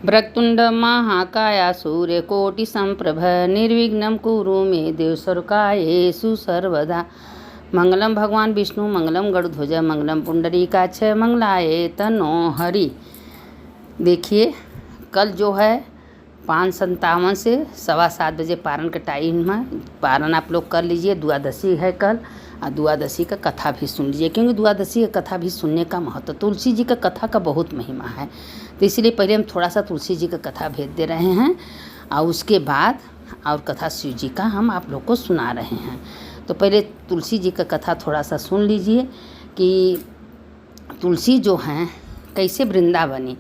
वक्रतुंड महाकाय सूर्यकोटि संप्रभ निर्विघ्नं कुरु मे देव सर्वकार्येषु सर्वदा। मंगलम भगवान विष्णु मंगलम गरुड़ध्वज मंगलम पुंडरीकाक्ष मंगलाय तनो हरि। देखिए कल जो है 5:57 से 7:15 बजे पारण का टाइम है। पारण आप लोग कर लीजिए। द्वादशी है कल और द्वादशी का कथा भी सुन लीजिए, क्योंकि द्वादशी का कथा भी सुनने का महत्व, तुलसी जी का कथा का बहुत महिमा है। तो इसलिए पहले हम थोड़ा सा तुलसी जी का कथा भेज दे रहे हैं और उसके बाद और कथा शिव जी का हम आप लोग को सुना रहे हैं। तो पहले तुलसी जी का कथा थोड़ा सा सुन लीजिए कि तुलसी जो हैं कैसे वृंदावनी।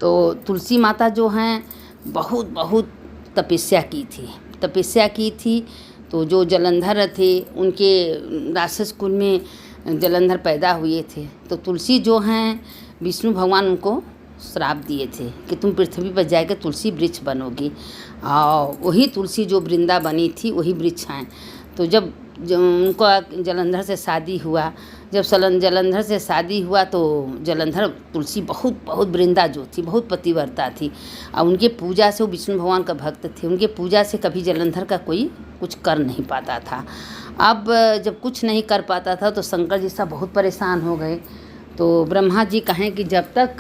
तो तुलसी माता जो हैं बहुत तपस्या की थी। तो जो जलंधर थे उनके राक्षस कुल में जलंधर पैदा हुए थे। तो तुलसी जो हैं विष्णु भगवान उनको श्राप दिए थे कि तुम पृथ्वी पर जाकर तुलसी वृक्ष बनोगी, और वही तुलसी जो वृंदावनी थी वही वृक्ष हैं। तो जब उनको जलंधर से शादी हुआ, जलंधर से शादी हुआ तो जलंधर तुलसी बहुत वृंदा जो थी बहुत पतिव्रता थी, और उनके पूजा से वो विष्णु भगवान का भक्त थे। उनके पूजा से कभी जलंधर का कोई कुछ कर नहीं पाता था। अब जब कुछ नहीं कर पाता था तो शंकर जी सब बहुत परेशान हो गए। तो ब्रह्मा जी कहें कि जब तक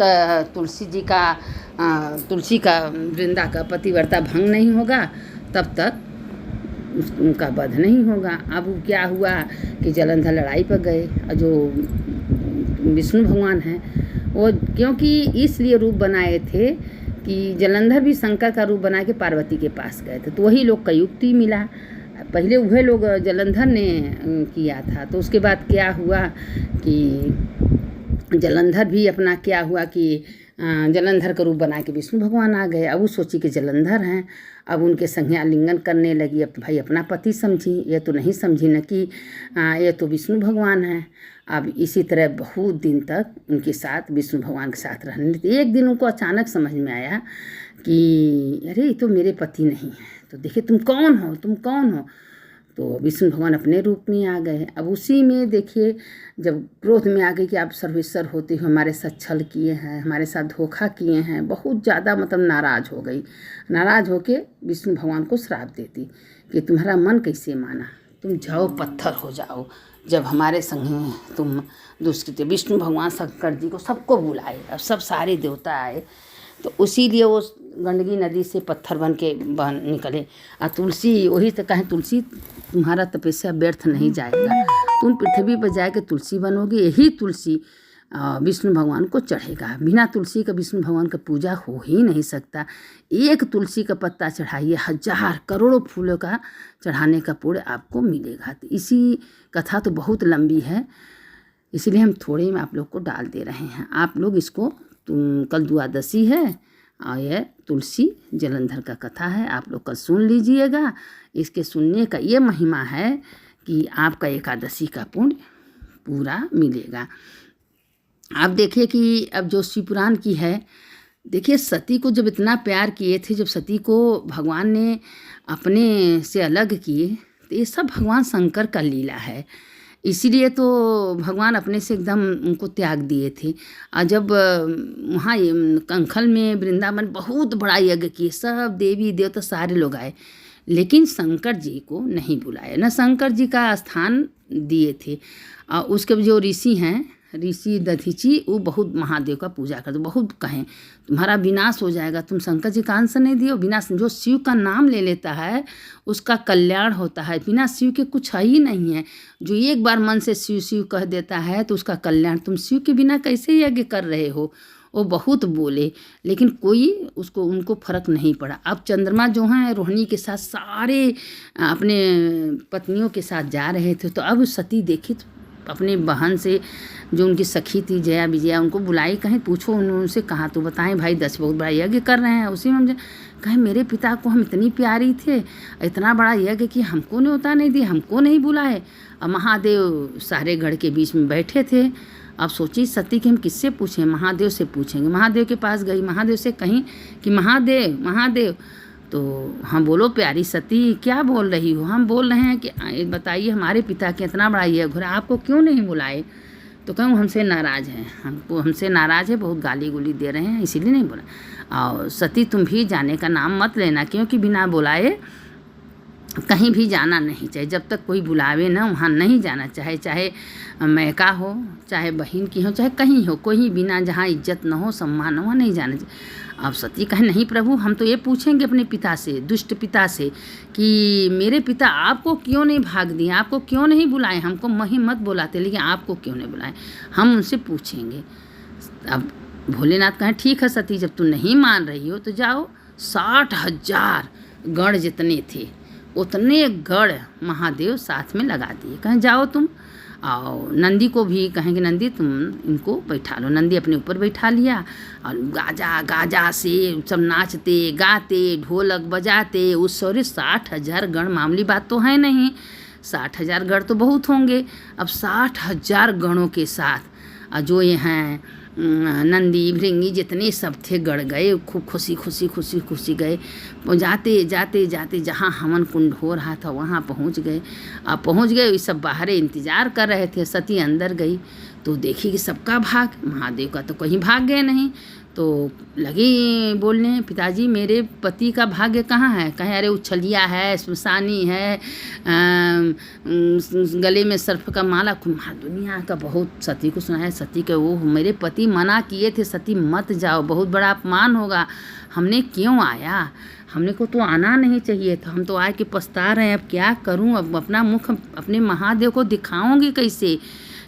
तुलसी का वृंदा का पतिव्रता भंग नहीं होगा तब तक उनका वध नहीं होगा। अब क्या हुआ कि जलंधर लड़ाई पर गए, और जो विष्णु भगवान हैं वो क्योंकि इसलिए रूप बनाए थे कि जलंधर भी शंकर का रूप बना के पार्वती के पास गए थे। तो वही लोग का युक्ति मिला। पहले वह लोग जलंधर ने किया था। तो उसके बाद क्या हुआ कि जलंधर भी अपना क्या हुआ कि जलंधर का रूप बना के विष्णु भगवान आ गए। अब वो सोची कि जलंधर हैं, अब उनके संग आलिंगन करने लगी। अब भाई अपना पति समझी, ये तो नहीं समझी न कि ये तो विष्णु भगवान हैं। अब इसी तरह बहुत दिन तक उनके साथ विष्णु भगवान के साथ रहने लगी। एक दिन उनको अचानक समझ में आया कि अरे ये तो मेरे पति नहीं है। तो देखिए तुम कौन हो। तो विष्णु भगवान अपने रूप में आ गए। अब उसी में देखिए जब क्रोध में आ गए कि आप सर्वेश्वर होते हो, हमारे साथ छल किए हैं, हमारे साथ धोखा किए हैं, बहुत ज़्यादा मतलब नाराज़ हो गई। नाराज़ होके विष्णु भगवान को श्राप देती कि तुम्हारा मन कैसे माना, तुम जाओ पत्थर हो जाओ। जब हमारे संग तुम दुष्कृत्य, विष्णु भगवान शंकर जी को सबको बुलाए, अब सब सारे देवता आए। तो उसीलिए वो गंडकी नदी से पत्थर बन के निकले। और तुलसी वही तो कहें, तुलसी तुम्हारा तपस्या व्यर्थ नहीं जाएगा, तुम पृथ्वी पर जाके तुलसी बनोगे। यही तुलसी विष्णु भगवान को चढ़ेगा। बिना तुलसी का विष्णु भगवान का पूजा हो ही नहीं सकता। एक तुलसी का पत्ता चढ़ाइए, 1000 करोड़ों फूलों का चढ़ाने का पुण्य आपको मिलेगा। तो इसी कथा तो बहुत लंबी है, इसलिए हम थोड़े में आप लोग को डाल दे रहे हैं। आप लोग इसको कल द्वादशी है और यह तुलसी जलंधर का कथा है, आप लोग कल सुन लीजिएगा। इसके सुनने का ये महिमा है कि आपका एकादशी का पुण्य पूरा मिलेगा। आप देखिए कि अब जो शिव पुराण की है, देखिए सती को जब इतना प्यार किए थे, जब सती को भगवान ने अपने से अलग किए, तो ये सब भगवान शंकर का लीला है। इसीलिए तो भगवान अपने से एकदम उनको त्याग दिए थे। और जब वहाँ कंखल में वृंदावन बहुत बड़ा यज्ञ किए, सब देवी देवता सारे लोग आए, लेकिन शंकर जी को नहीं बुलाया, न शंकर जी का स्थान दिए थे। और उसके जो ऋषि हैं, ऋषि दधीची, वो बहुत महादेव का पूजा करते, बहुत कहें तुम्हारा विनाश हो जाएगा, तुम शंकर जी का अंश नहीं दियो। विनाश, जो शिव का नाम ले लेता है उसका कल्याण होता है। बिना शिव के कुछ है ही नहीं है। जो एक बार मन से शिव शिव कह देता है तो उसका कल्याण। तुम शिव के बिना कैसे यज्ञ कर रहे हो। वो बहुत बोले, लेकिन कोई उनको फर्क नहीं पड़ा। अब चंद्रमा जो हैं रोहिणी के साथ सारे अपने पत्नियों के साथ जा रहे थे। तो अब सती देखी तो अपने बहन से, जो उनकी सखी थी जया विजया, उनको बुलाई, कहीं पूछो उनसे, कहा तो बताएं भाई 10 बहुत बड़ा यज्ञ कर रहे हैं। उसी में मुझे कहें मेरे पिता को हम इतनी प्यारी थे, इतना बड़ा यज्ञ कि हमको न्योता नहीं दी, हमको नहीं बुलाए। और महादेव सारे गढ़ के बीच में बैठे थे। अब सोची सती कि हम किससे पूछें, महादेव से पूछेंगे। महादेव के पास गई, महादेव से कहीं कि महादेव। तो हाँ बोलो प्यारी सती, क्या बोल रही हो। हम बोल रहे हैं कि बताइए हमारे पिता के इतना बड़ा यज्ञ हो रहा, आपको क्यों नहीं बुलाए। तो कहूँ हमसे नाराज़ है, हमसे नाराज़ है, बहुत गाली गुली दे रहे हैं, इसीलिए नहीं बोला। और सती तुम भी जाने का नाम मत लेना, क्योंकि बिना बुलाए कहीं भी जाना नहीं चाहिए। जब तक कोई बुलावे ना वहाँ नहीं जाना चाहिए, चाहे मैका हो, चाहे बहन की हो, चाहे कहीं हो, कोई बिना जहाँ इज्जत न हो, सम्मान न हो, नहीं जाना चाहिए। अब सती कहे नहीं प्रभु, हम तो ये पूछेंगे अपने पिता से, दुष्ट पिता से, कि मेरे पिता आपको क्यों नहीं भाग दिए, आपको क्यों नहीं बुलाए, हमको मही मत बुलाते, लेकिन आपको क्यों नहीं बुलाए, हम उनसे पूछेंगे। अब भोलेनाथ कहें ठीक है सती, जब तू नहीं मान रही हो तो जाओ। 60,000 गण जितने थे उतने गण महादेव साथ में लगा दिए। कहें जाओ तुम, और नंदी को भी कहेंगे नंदी तुम इनको बैठा लो। नंदी अपने ऊपर बैठा लिया और गाजा गाजा से सब नाचते गाते ढोलक बजाते उस 60,000 गण मामूली बात तो है नहीं, 60,000 गण तो बहुत होंगे। अब 60,000 गणों के साथ जो ये हैं नंदी भृंगी जितने सब थे गढ़ गए, खूब खुशी गए। जाते जाते जाते जहाँ हवन कुंड हो रहा था वहाँ पहुँच गए। अब पहुँच गए, ये सब बाहर इंतज़ार कर रहे थे। सती अंदर गई तो देखी कि सबका भाग, महादेव का तो कहीं भाग गए नहीं। तो लगी बोलने पिताजी मेरे पति का भाग्य कहाँ है। कहें अरे उछलिया है, स्मशानी है, गले में सर्फ का माला, कुम्हार दुनिया का बहुत सती को सुनाया। सती के वो मेरे पति मना किए थे सती मत जाओ, बहुत बड़ा अपमान होगा, हमने क्यों आया, हमने को तो आना नहीं चाहिए था, हम तो आए के पछता रहे हैं, अब क्या करूं, अब अपना मुख अपने महादेव को दिखाऊंगी कैसे,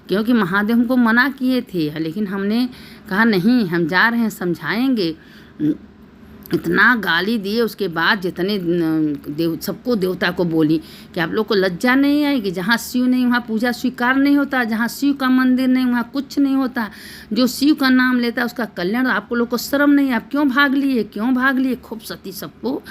क्योंकि महादेव हमको मना किए थे। लेकिन हमने कहा नहीं हम जा रहे हैं, समझाएंगे। इतना गाली दिए। उसके बाद जितने सबको देवता को बोली कि आप लोग को लज्जा नहीं आएगी, जहाँ शिव नहीं वहाँ पूजा स्वीकार नहीं होता, जहाँ शिव का मंदिर नहीं वहाँ कुछ नहीं होता, जो शिव का नाम लेता है उसका कल्याण, आपको लोग को शर्म नहीं, आप क्यों भाग लिए। खूब सती सबको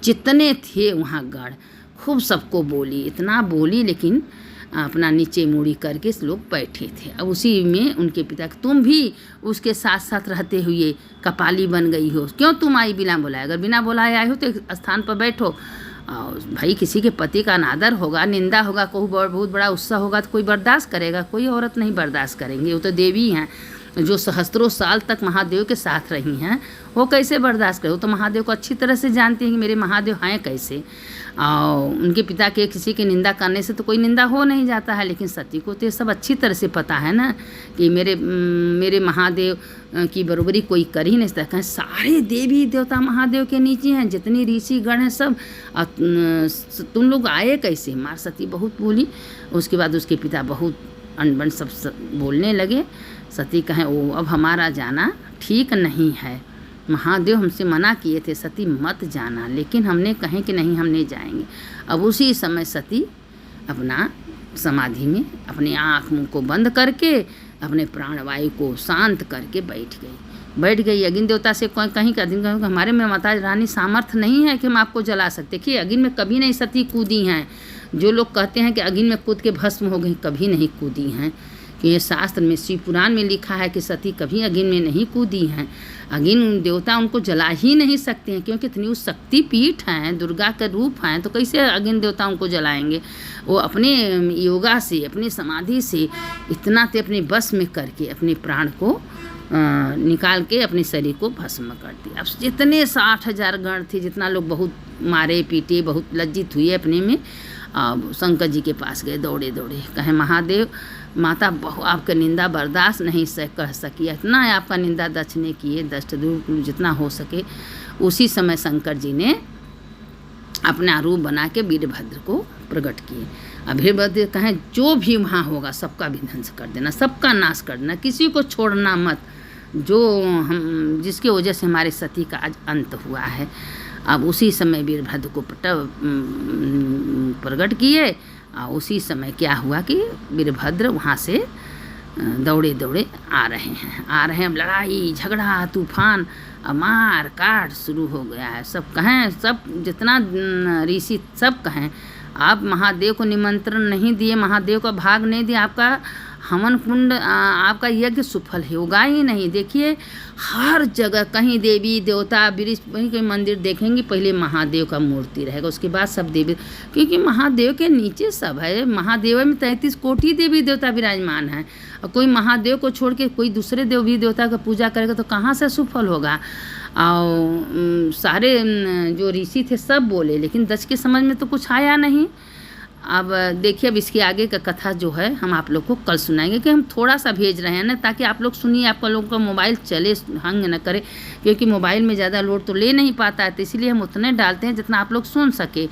जितने थे वहाँ गढ़ खूब सबको बोली, इतना बोली, लेकिन अपना नीचे मुड़ी करके लोग बैठे थे। अब उसी में उनके पिता तुम भी उसके साथ साथ रहते हुए कपाली बन गई हो, क्यों तुम आई बिना बुलाए, अगर बिना बुलाए आए हो तो एक स्थान पर बैठो। और भाई किसी के पति का अनादर होगा, निंदा होगा, कोई बहुत बड़ा उत्साह होगा तो कोई बर्दाश्त करेगा, कोई औरत नहीं बर्दाश्त करेंगी। वो तो देवी हैं जो सहस्त्रों साल तक महादेव के साथ रही हैं, वो कैसे बर्दाश्त करे, वो तो महादेव को अच्छी तरह से जानती हैं कि मेरे महादेव हैं कैसे। और उनके पिता के किसी की निंदा करने से तो कोई निंदा हो नहीं जाता है, लेकिन सती को तो ये सब अच्छी तरह से पता है ना कि मेरे महादेव की बरोबरी कोई कर ही नहीं सकता। सारे देवी देवता महादेव के नीचे हैं, जितनी ऋषि गण हैं सब, तुम लोग आए कैसे। मार सती बहुत बोली। उसके बाद उसके पिता बहुत अनबन सब बोलने लगे। सती कहें ओ अब हमारा जाना ठीक नहीं है, महादेव हमसे मना किए थे सती मत जाना, लेकिन हमने कहें कि नहीं हमने जाएंगे। अब उसी समय सती अपना समाधि में अपनी आँख मुँह को बंद करके अपने प्राणवायु को शांत करके बैठ गई। अग्नि देवता से कहीं का दिन हमारे में माता रानी सामर्थ्य नहीं है कि हम आपको जला सकते। कि अग्नि में कभी नहीं सती कूदी हैं। जो लोग कहते हैं कि अग्नि में कूद के भस्म हो गई, कभी नहीं कूदी हैं। कि ये शास्त्र में शिव पुराण में लिखा है कि सती कभी अग्नि में नहीं कूदी हैं। अग्नि देवता उनको जला ही नहीं सकते हैं, क्योंकि इतनी उस शक्ति पीठ हैं, दुर्गा का रूप हैं, तो कैसे अग्नि देवता उनको जलाएंगे। वो अपने योगा से अपनी समाधि से इतना ते अपने बस में करके अपने प्राण को निकाल के अपने शरीर को भस्म कर दिया। अब जितने 60,000 गण थे, जितना लोग बहुत मारे पीटे, बहुत लज्जित हुए अपने में, शंकर जी के पास गए दौड़े कहे महादेव माता बहु आपका निंदा बर्दाश्त नहीं कर सकी, इतना आपका निंदा दक्ष ने किए, दष्ट दूर जितना हो सके। उसी समय शंकर जी ने अपना रूप बना के वीरभद्र को प्रकट किए। अब वीरभद्र कहें जो भी वहाँ होगा सबका विध्वंस कर देना, सबका नाश कर देना, किसी को छोड़ना मत, जो हम जिसकी वजह से हमारे सती का आज अंत हुआ है। अब उसी समय वीरभद्र को प्रकट किए। उसी समय क्या हुआ कि वीरभद्र वहाँ से दौड़े आ रहे हैं। अब लड़ाई झगड़ा तूफान मार काट शुरू हो गया है। सब कहें, सब जितना ऋषि सब कहें आप महादेव को निमंत्रण नहीं दिए, महादेव का भाग नहीं दिया, आपका हवन कुंड आपका यज्ञ सफल होगा ही नहीं। देखिए हर जगह कहीं देवी देवता वृक्ष कहीं मंदिर देखेंगे, पहले महादेव का मूर्ति रहेगा, उसके बाद सब देवी, क्योंकि महादेव के नीचे सब है। महादेव में 33 कोटि देवी देवता विराजमान है, और कोई महादेव को छोड़ के कोई दूसरे देवी देवता का पूजा करेगा तो कहाँ से सफल होगा। और सारे जो ऋषि थे सब बोले, लेकिन दक्ष के समझ में तो कुछ आया नहीं। अब देखिए, अब इसके आगे का कथा जो है हम आप लोग को कल सुनाएंगे, कि हम थोड़ा सा भेज रहे हैं ना, ताकि आप लोग सुनिए, आपका लोगों का मोबाइल चले, हंग न करे, क्योंकि मोबाइल में ज़्यादा लोड तो ले नहीं पाता है, तो इसलिए हम उतने डालते हैं जितना आप लोग सुन सके।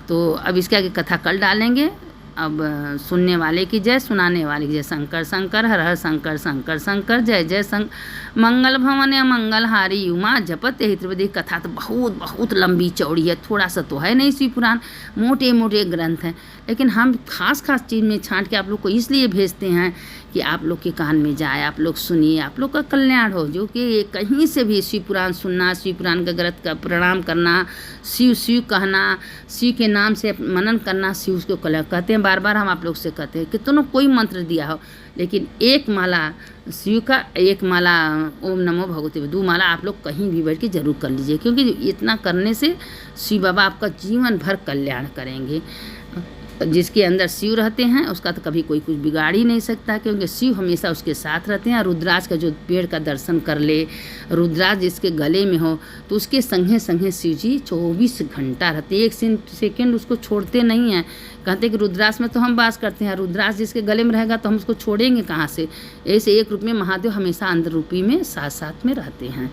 तो अब इसके आगे कथा कल डालेंगे। अब सुनने वाले की जय, सुनाने वाले की जय। शंकर शंकर हर हर शंकर, शंकर शंकर जय जय शंकर। मंगल भवन या मंगल हारी उमा जपत यही त्रिवेदी। कथा तो बहुत बहुत लंबी चौड़ी है, थोड़ा सा तो है नहीं शिव पुराण, मोटे मोटे ग्रंथ हैं, लेकिन हम खास खास चीज़ में छांट के आप लोग को इसलिए भेजते हैं कि आप लोग के कान में जाए, आप लोग सुनिए, आप लोग का कल्याण हो। जो कि कहीं से भी शिव पुराण सुनना, शिव पुराण का ग्रंथ का प्रणाम करना, शिव शिव कहना, शिव के नाम से मनन करना, शिव उसको कहते हैं। बार बार हम आप लोग से कहते हैं कि दोनों कोई मंत्र दिया हो, लेकिन एक माला शिव का, एक माला ओम नमो भगवते, 2 माला आप लोग कहीं भी बैठ के जरूर कर लीजिए, क्योंकि इतना करने से शिव बाबा आपका जीवन भर कल्याण करेंगे। जिसके अंदर शिव रहते हैं उसका तो कभी कोई कुछ बिगाड़ ही नहीं सकता, क्योंकि शिव हमेशा उसके साथ रहते हैं। रुद्राज का जो पेड़ का दर्शन कर ले, रुद्राज जिसके गले में हो, तो उसके संगे संगे शिव जी 24 घंटा रहते, 1 सेकेंड उसको छोड़ते नहीं हैं। कहते कि रुद्राज में तो हम वास करते हैं, रुद्राज जिसके गले में रहेगा तो हम उसको छोड़ेंगे कहाँ से। ऐसे एक रूप में महादेव हमेशा अंदर रूपी में साथ साथ में रहते हैं,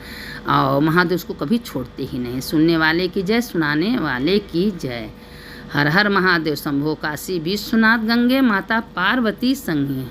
और महादेव उसको कभी छोड़ते ही नहीं। सुनने वाले की जय, सुनाने वाले की जय। हर हर महादेव शंभो काशी विश्वनाथ गंगे, माता पार्वती संगे।